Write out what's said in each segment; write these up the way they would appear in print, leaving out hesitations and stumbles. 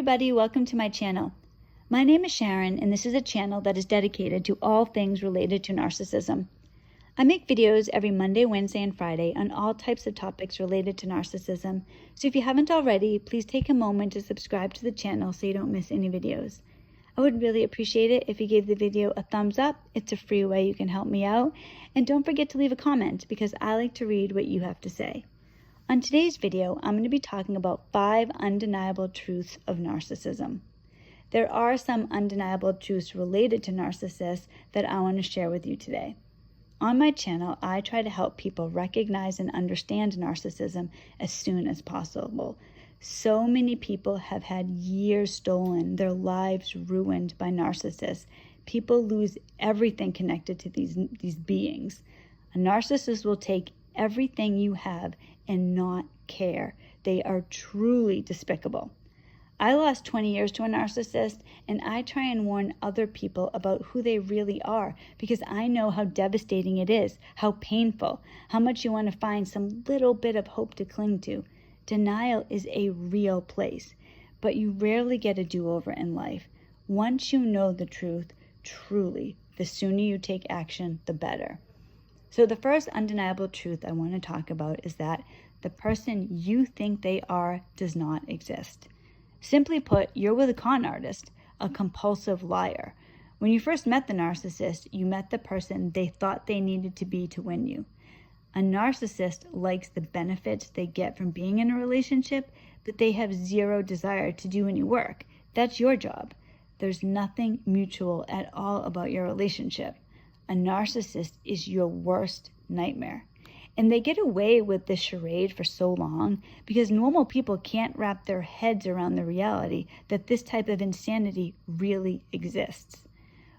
everybody, welcome to my channel. My name is Sharon and this is a channel that is dedicated to all things related to narcissism. I make videos every Monday, Wednesday, and Friday on all types of topics related to narcissism. So if you haven't already, please take a moment to subscribe to the channel so you don't miss any videos. I would really appreciate it if you gave the video a thumbs up. It's a free way you can help me out. And don't forget to leave a comment because I like to read what you have to say. On today's video, I'm going to be talking about 5 undeniable truths of narcissism. There are some undeniable truths related to narcissists that I want to share with you today. On my channel, I try to help people recognize and understand narcissism as soon as possible. So many people have had years stolen, their lives ruined by narcissists. People lose everything connected to these beings. A narcissist will take everything you have and not care. They are truly despicable. I lost 20 years to a narcissist, and I try and warn other people about who they really are because I know how devastating it is, how painful, how much you want to find some little bit of hope to cling to. Denial is a real place, but you rarely get a do-over in life. Once you know the truth, truly, the sooner you take action, the better. So the first undeniable truth I want to talk about is that the person you think they are does not exist. Simply put, you're with a con artist, a compulsive liar. When you first met the narcissist, you met the person they thought they needed to be to win you. A narcissist likes the benefits they get from being in a relationship, but they have zero desire to do any work. That's your job. There's nothing mutual at all about your relationship. A narcissist is your worst nightmare. And they get away with this charade for so long because normal people can't wrap their heads around the reality that this type of insanity really exists.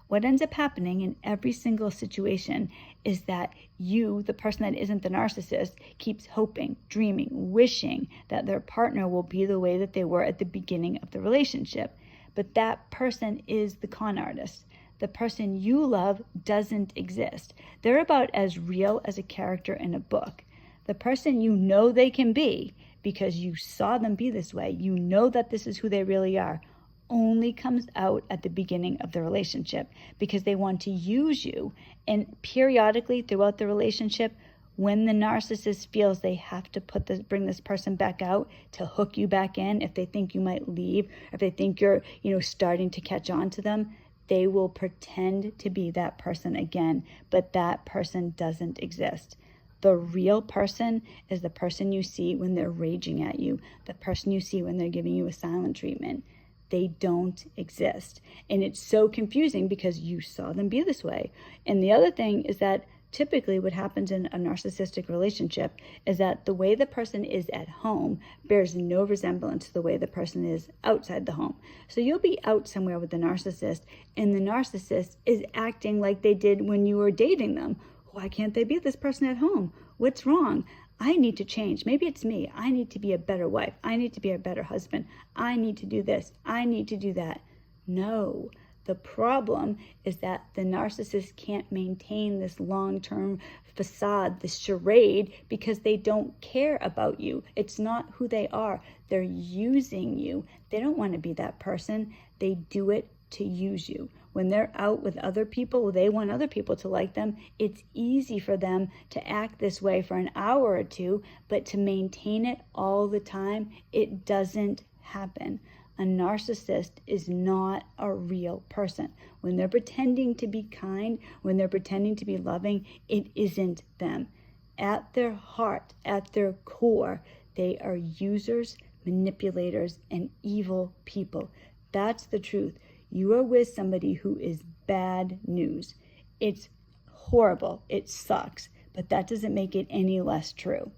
What ends up happening in every single situation is that you, the person that isn't the narcissist, keeps hoping, dreaming, wishing that their partner will be the way that they were at the beginning of the relationship. But that person is the con artist. The person you love doesn't exist. They're about as real as a character in a book. The person you know they can be, because you saw them be this way, you know that this is who they really are, only comes out at the beginning of the relationship because they want to use you. And periodically throughout the relationship, when the narcissist feels they have to bring this person back out to hook you back in, if they think you might leave, if they think you're, starting to catch on to them, they will pretend to be that person again, but that person doesn't exist. The real person is the person you see when they're raging at you, the person you see when they're giving you a silent treatment. They don't exist. And it's so confusing because you saw them be this way. And the other thing is that typically what happens in a narcissistic relationship is that the way the person is at home bears no resemblance to the way the person is outside the home. So you'll be out somewhere with the narcissist and the narcissist is acting like they did when you were dating them. Why can't they be this person at home? What's wrong? I need to change. Maybe it's me. I need to be a better wife. I need to be a better husband. I need to do this. I need to do that. No. The problem is that the narcissist can't maintain this long-term facade, this charade, because they don't care about you. It's not who they are. They're using you. They don't want to be that person. They do it to use you. When they're out with other people, they want other people to like them. It's easy for them to act this way for an hour or two, but to maintain it all the time, it doesn't happen. A narcissist is not a real person. When they're pretending to be kind, when they're pretending to be loving, it isn't them. At their heart, at their core, they are users, manipulators, and evil people. That's the truth. You are with somebody who is bad news. It's horrible. It sucks. But that doesn't make it any less true.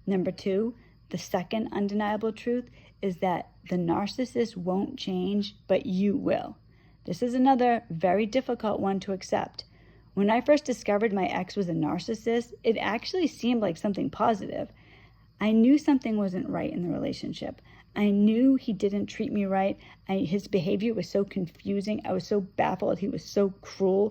Number 2, the second undeniable truth is that the narcissist won't change, but you will. This is another very difficult one to accept. When I first discovered my ex was a narcissist, it actually seemed like something positive. I knew something wasn't right in the relationship. I knew he didn't treat me right. His behavior was so confusing. I was so baffled. He was so cruel.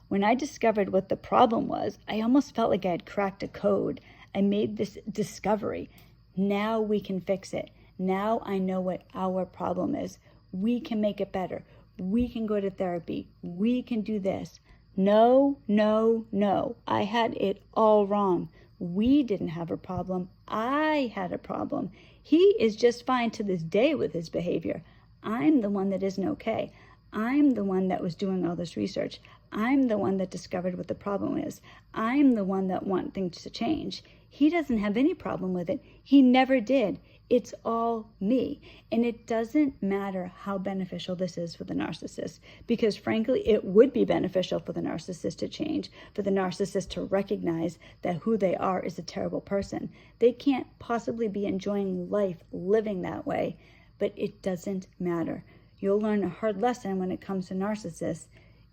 When I discovered what the problem was, I almost felt like I had cracked a code. I made this discovery. Now we can fix it. Now I know what our problem is. We can make it better. We can go to therapy. We can do this. No, no, no. I had it all wrong. We didn't have a problem. I had a problem. He is just fine to this day with his behavior. I'm the one that isn't okay. I'm the one that was doing all this research. I'm the one that discovered what the problem is. I'm the one that wants things to change. He doesn't have any problem with it. He never did. It's all me. And it doesn't matter how beneficial this is for the narcissist, because frankly, it would be beneficial for the narcissist to change, for the narcissist to recognize that who they are is a terrible person. They can't possibly be enjoying life living that way, but it doesn't matter. You'll learn a hard lesson when it comes to narcissists.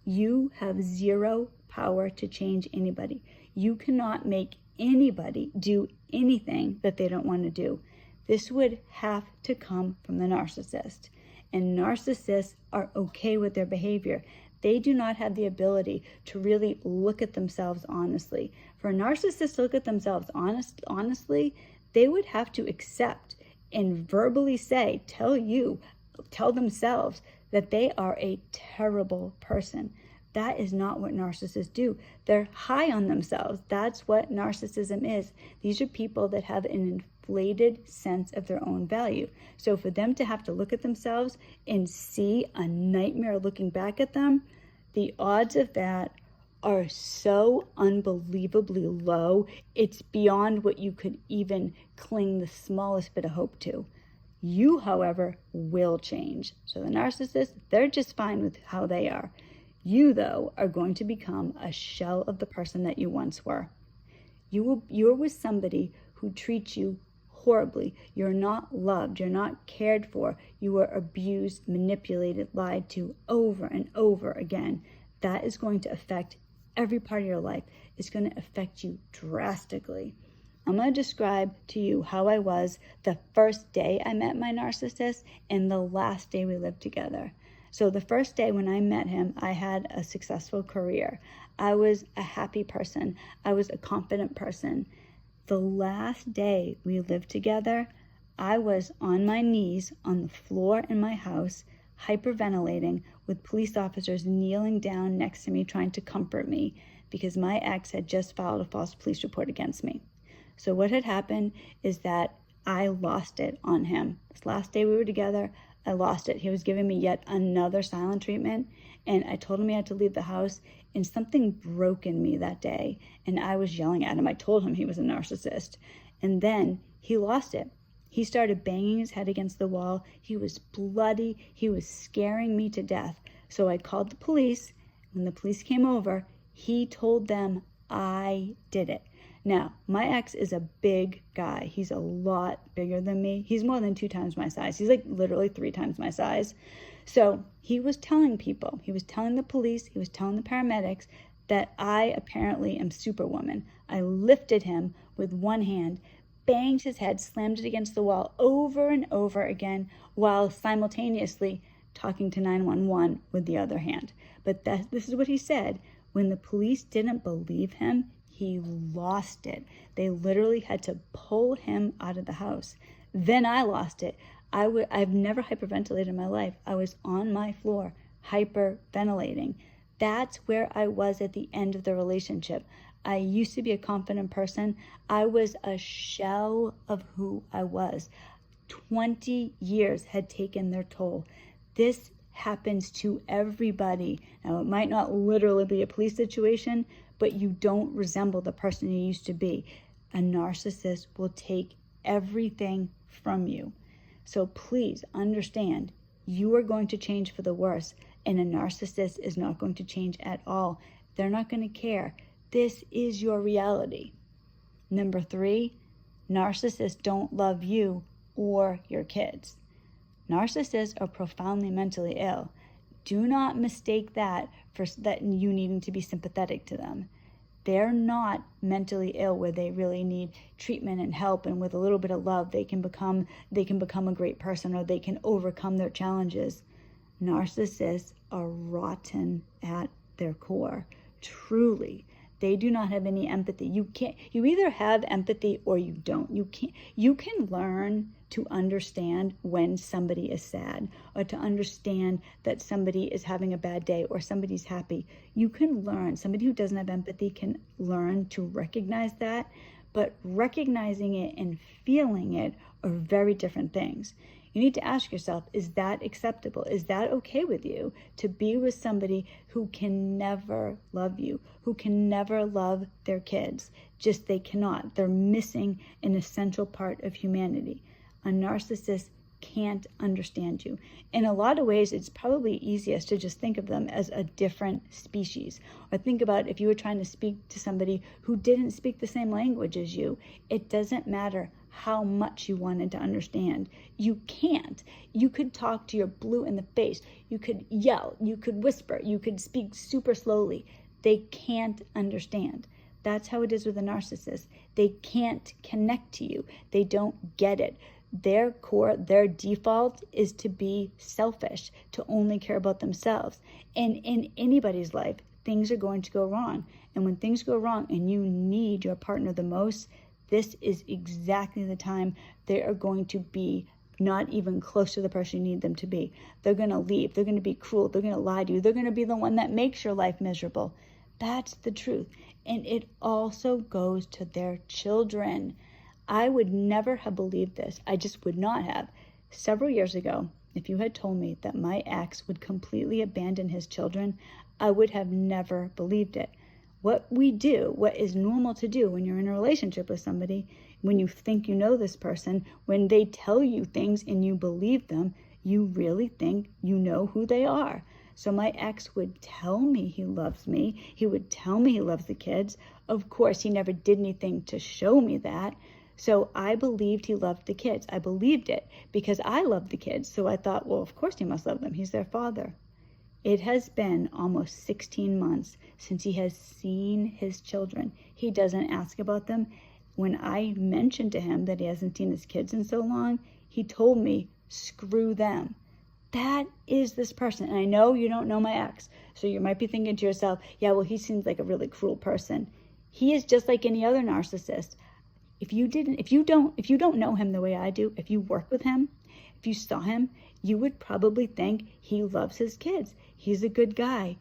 You have zero power to change anybody. You cannot make anybody do anything that they don't want to do. This would have to come from the narcissist. And narcissists are okay with their behavior. They do not have the ability to really look at themselves honestly. For a narcissist to look at themselves honestly, they would have to accept and verbally say, tell themselves that they are a terrible person. That is not what narcissists do. They're high on themselves. That's what narcissism is. These are people that have an inflated sense of their own value. So for them to have to look at themselves and see a nightmare looking back at them, the odds of that are so unbelievably low. It's beyond what you could even cling the smallest bit of hope to. You, however, will change. So the narcissist, they're just fine with how they are. You, though, are going to become a shell of the person that you once were. You're with somebody who treats you horribly. You're not loved. You're not cared for. You were abused, manipulated, lied to over and over again. That is going to affect every part of your life. It's going to affect you drastically. I'm going to describe to you how I was the first day I met my narcissist and the last day we lived together. So the first day when I met him, I had a successful career. I was a happy person. I was a confident person. The last day we lived together, I was on my knees on the floor in my house, hyperventilating, with police officers kneeling down next to me trying to comfort me because my ex had just filed a false police report against me. So what had happened is that I lost it on him. This last day we were together, I lost it. He was giving me yet another silent treatment, and I told him he had to leave the house, and something broke in me that day, and I was yelling at him. I told him he was a narcissist, and then he lost it. He started banging his head against the wall. He was bloody. He was scaring me to death. So I called the police. When the police came over, he told them I did it. Now, my ex is a big guy. He's a lot bigger than me. He's more than 2 times my size. He's like literally 3 times my size. So he was telling people, he was telling the police, he was telling the paramedics that I apparently am Superwoman. I lifted him with one hand, banged his head, slammed it against the wall over and over again while simultaneously talking to 911 with the other hand. But this is what he said. When the police didn't believe him, he lost it. They literally had to pull him out of the house. Then I lost it. I've never hyperventilated in my life. I was on my floor, hyperventilating. That's where I was at the end of the relationship. I used to be a confident person. I was a shell of who I was. 20 years had taken their toll. This happens to everybody. Now, it might not literally be a police situation, but you don't resemble the person you used to be. A narcissist will take everything from you. So please understand, you are going to change for the worse, and a narcissist is not going to change at all. They're not going to care. This is your reality. Number 3, narcissists don't love you or your kids. Narcissists are profoundly mentally ill. Do not mistake that for that you needing to be sympathetic to them. They're not mentally ill where they really need treatment and help, and with a little bit of love they can become a great person, or they can overcome their challenges. Narcissists are rotten at their core. Truly. They do not have any empathy. You either have empathy or you don't. You can learn to understand when somebody is sad, or to understand that somebody is having a bad day or somebody's happy. You can learn. Somebody who doesn't have empathy can learn to recognize that, but recognizing it and feeling it are very different things. You need to ask yourself, is that acceptable? Is that okay with you to be with somebody who can never love you, who can never love their kids? Just they cannot. They're missing an essential part of humanity. A narcissist can't understand you. In a lot of ways, it's probably easiest to just think of them as a different species. Or think about if you were trying to speak to somebody who didn't speak the same language as you. It doesn't matter how much you wanted to understand. You can't. You could talk to your blue in the face. You could yell. You could whisper. You could speak super slowly. They can't understand. That's how it is with a narcissist. They can't connect to you. They don't get it. Their core, their default is to be selfish, to only care about themselves. And in anybody's life, things are going to go wrong. And when things go wrong and you need your partner the most, this is exactly the time they are going to be not even close to the person you need them to be. They're going to leave. They're going to be cruel. They're going to lie to you. They're going to be the one that makes your life miserable. That's the truth. And it also goes to their children. I would never have believed this. I just would not have. Several years ago, if you had told me that my ex would completely abandon his children, I would have never believed it. What we do, what is normal to do when you're in a relationship with somebody, when you think you know this person, when they tell you things and you believe them, you really think you know who they are. So my ex would tell me he loves me. He would tell me he loves the kids. Of course, he never did anything to show me that. So I believed he loved the kids. I believed it because I loved the kids. So I thought, well, of course he must love them. He's their father. It has been almost 16 months since he has seen his children. He doesn't ask about them. When I mentioned to him that he hasn't seen his kids in so long, he told me, screw them. That is this person. And I know you don't know my ex, so you might be thinking to yourself, yeah, well, he seems like a really cruel person. He is just like any other narcissist. If you don't know him the way I do, if you work with him, if you saw him, you would probably think he loves his kids. He's a good guy.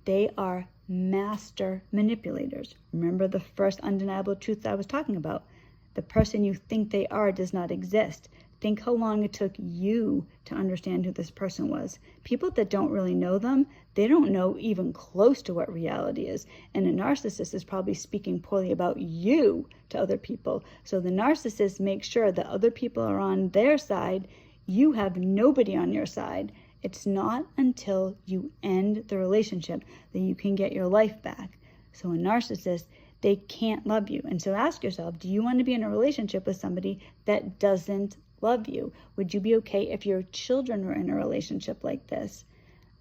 They are master manipulators. Remember the first undeniable truth I was talking about. The person you think they are does not exist. Think how long it took you to understand who this person was. People that don't really know them, they don't know even close to what reality is. And a narcissist is probably speaking poorly about you to other people. So the narcissist makes sure that other people are on their side. You have nobody on your side. It's not until you end the relationship that you can get your life back. So a narcissist, they can't love you. And so ask yourself, do you want to be in a relationship with somebody that doesn't love you? Would you be okay if your children were in a relationship like this?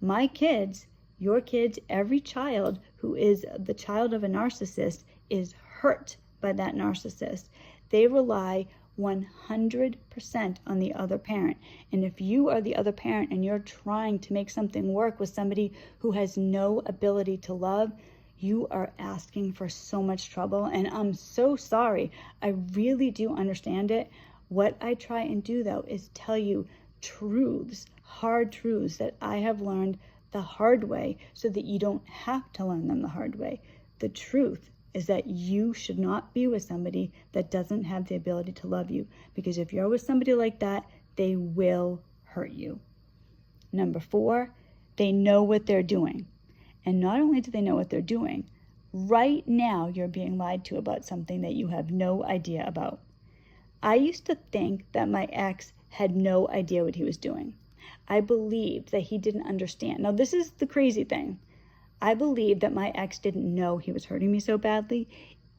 My kids, your kids, every child who is the child of a narcissist is hurt by that narcissist. They rely 100% on the other parent. And if you are the other parent and you're trying to make something work with somebody who has no ability to love, you are asking for so much trouble. And I'm so sorry. I really do understand it. What I try and do, though, is tell you truths, hard truths that I have learned the hard way so that you don't have to learn them the hard way. The truth is that you should not be with somebody that doesn't have the ability to love you, because if you're with somebody like that, they will hurt you. Number 4, they know what they're doing. And not only do they know what they're doing, right now you're being lied to about something that you have no idea about. I used to think that my ex had no idea what he was doing. I believed that he didn't understand. Now, this is the crazy thing. I believed that my ex didn't know he was hurting me so badly,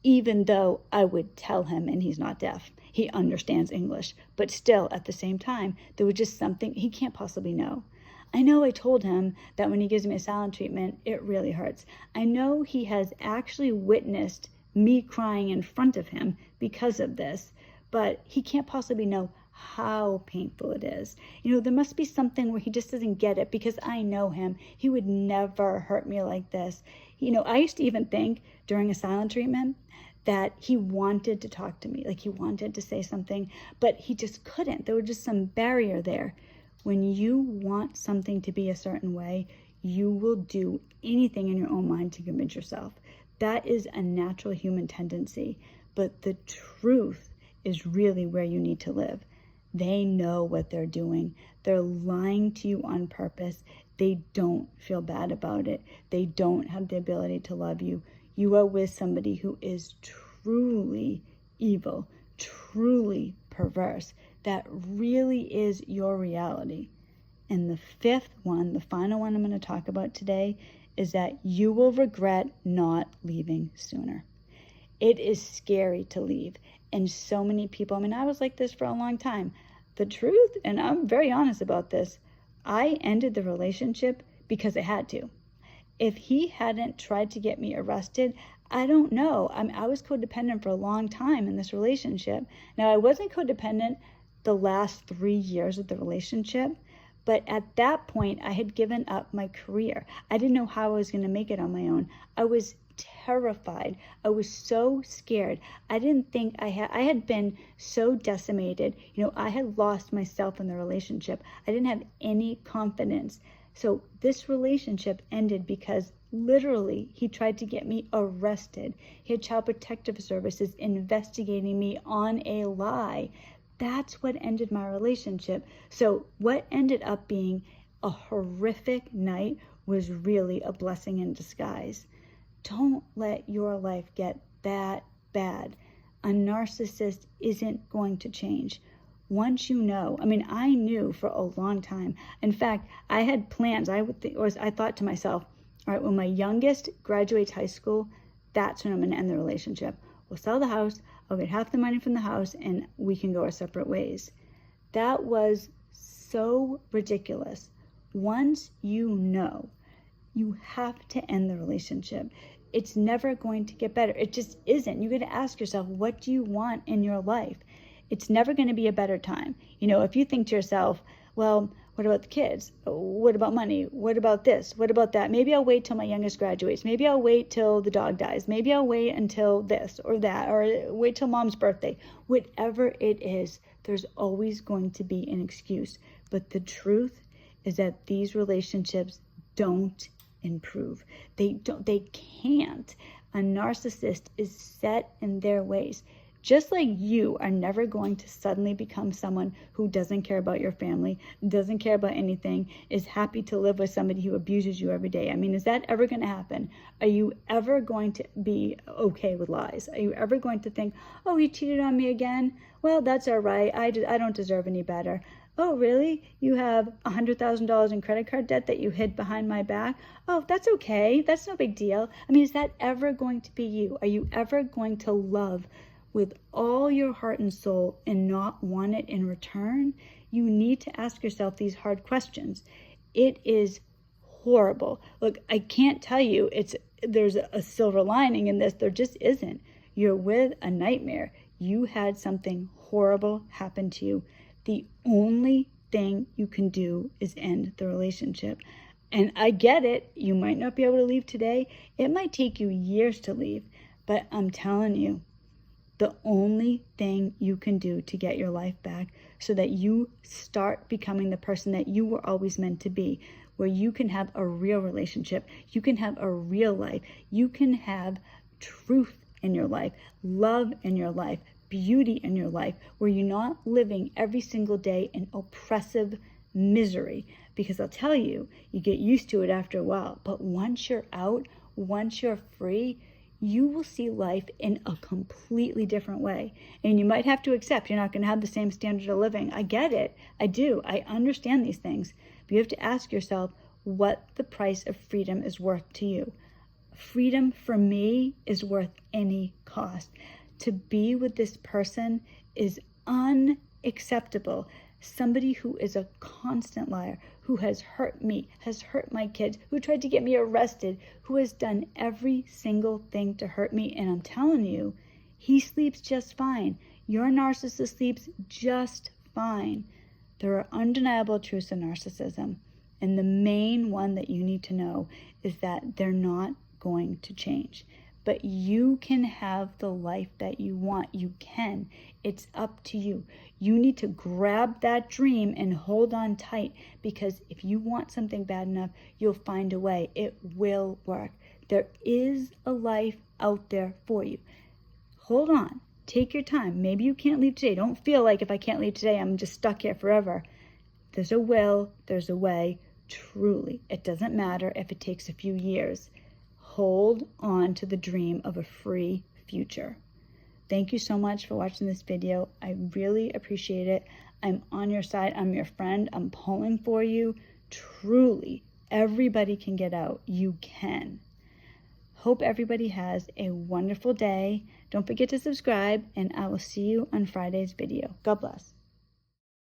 even though I would tell him, and he's not deaf. He understands English. But still, at the same time, there was just something he can't possibly know. I know I told him that when he gives me a silent treatment, it really hurts. I know he has actually witnessed me crying in front of him because of this, but he can't possibly know how painful it is. You know, there must be something where he just doesn't get it, because I know him. He would never hurt me like this. You know, I used to even think during a silent treatment that he wanted to talk to me, like he wanted to say something, but he just couldn't. There was just some barrier there. When you want something to be a certain way, you will do anything in your own mind to convince yourself. That is a natural human tendency, but the truth is really where you need to live. They know what they're doing. They're lying to you on purpose. They don't feel bad about it. They don't have the ability to love you. You are with somebody who is truly evil, truly perverse. That really is your reality. And the fifth one, the final one I'm going to talk about today, is that you will regret not leaving sooner. It is scary to leave. And so many people, I was like this for a long time. The truth, and I'm very honest about this, I ended the relationship because I had to. If he hadn't tried to get me arrested, I don't know. I was codependent for a long time in this relationship. Now, I wasn't codependent the last 3 years of the relationship, but at that point, I had given up my career. I didn't know how I was going to make it on my own. I was terrified. I was so scared. I didn't think I had been so decimated. I had lost myself in the relationship. I didn't have any confidence. So this relationship ended because literally he tried to get me arrested. He had Child Protective Services investigating me on a lie. That's what ended my relationship. So what ended up being a horrific night was really a blessing in disguise. Don't let your life get that bad. A narcissist isn't going to change. Once you know, I knew for a long time. In fact, I had plans. I thought to myself, all right, when my youngest graduates high school, that's when I'm going to end the relationship. We'll sell the house, I'll get half the money from the house, and we can go our separate ways. That was so ridiculous. Once you know, you have to end the relationship. It's never going to get better. It just isn't. You got to ask yourself, what do you want in your life? It's never going to be a better time. If you think to yourself, well, what about the kids? What about money? What about this? What about that? Maybe I'll wait till my youngest graduates. Maybe I'll wait till the dog dies. Maybe I'll wait until this or that, or wait till mom's birthday. Whatever it is, there's always going to be an excuse. But the truth is that these relationships don't improve. They can't. A narcissist is set in their ways. Just like you are never going to suddenly become someone who doesn't care about your family, doesn't care about anything, is happy to live with somebody who abuses you every day. Is that ever going to happen? Are you ever going to be okay with lies? Are you ever going to think, oh, he cheated on me again? Well, that's all right. I don't deserve any better. Oh, really? You have $100,000 in credit card debt that you hid behind my back? Oh, that's okay. That's no big deal. Is that ever going to be you? Are you ever going to love with all your heart and soul and not want it in return? You need to ask yourself these hard questions. It is horrible. Look, I can't tell you there's a silver lining in this. There just isn't. You're with a nightmare. You had something horrible happen to you. The only thing you can do is end the relationship. And I get it. You might not be able to leave today. It might take you years to leave. But I'm telling you, the only thing you can do to get your life back so that you start becoming the person that you were always meant to be, where you can have a real relationship, you can have a real life, you can have truth in your life, love in your life, beauty in your life, where you're not living every single day in oppressive misery. Because I'll tell you, you get used to it after a while. But once you're out, once you're free, you will see life in a completely different way. And you might have to accept you're not going to have the same standard of living. I get it. I do. I understand these things. But you have to ask yourself what the price of freedom is worth to you. Freedom for me is worth any cost. To be with this person is unacceptable. Somebody who is a constant liar, who has hurt me, has hurt my kids, who tried to get me arrested, who has done every single thing to hurt me. And I'm telling you, he sleeps just fine. Your narcissist sleeps just fine. There are undeniable truths in narcissism. And the main one that you need to know is that they're not going to change. but you can have the life that you want. You can. It's up to you. You need to grab that dream and hold on tight, because if you want something bad enough, you'll find a way. It will work. There is a life out there for you. Hold on. Take your time. Maybe you can't leave today. Don't feel like if I can't leave today, I'm just stuck here forever. There's a will. There's a way. Truly. It doesn't matter if it takes a few years. Hold on to the dream of a free future. Thank you so much for watching this video. I really appreciate it. I'm on your side. I'm your friend. I'm pulling for you. Truly, everybody can get out. You can. Hope everybody has a wonderful day. Don't forget to subscribe, and I will see you on Friday's video. God bless.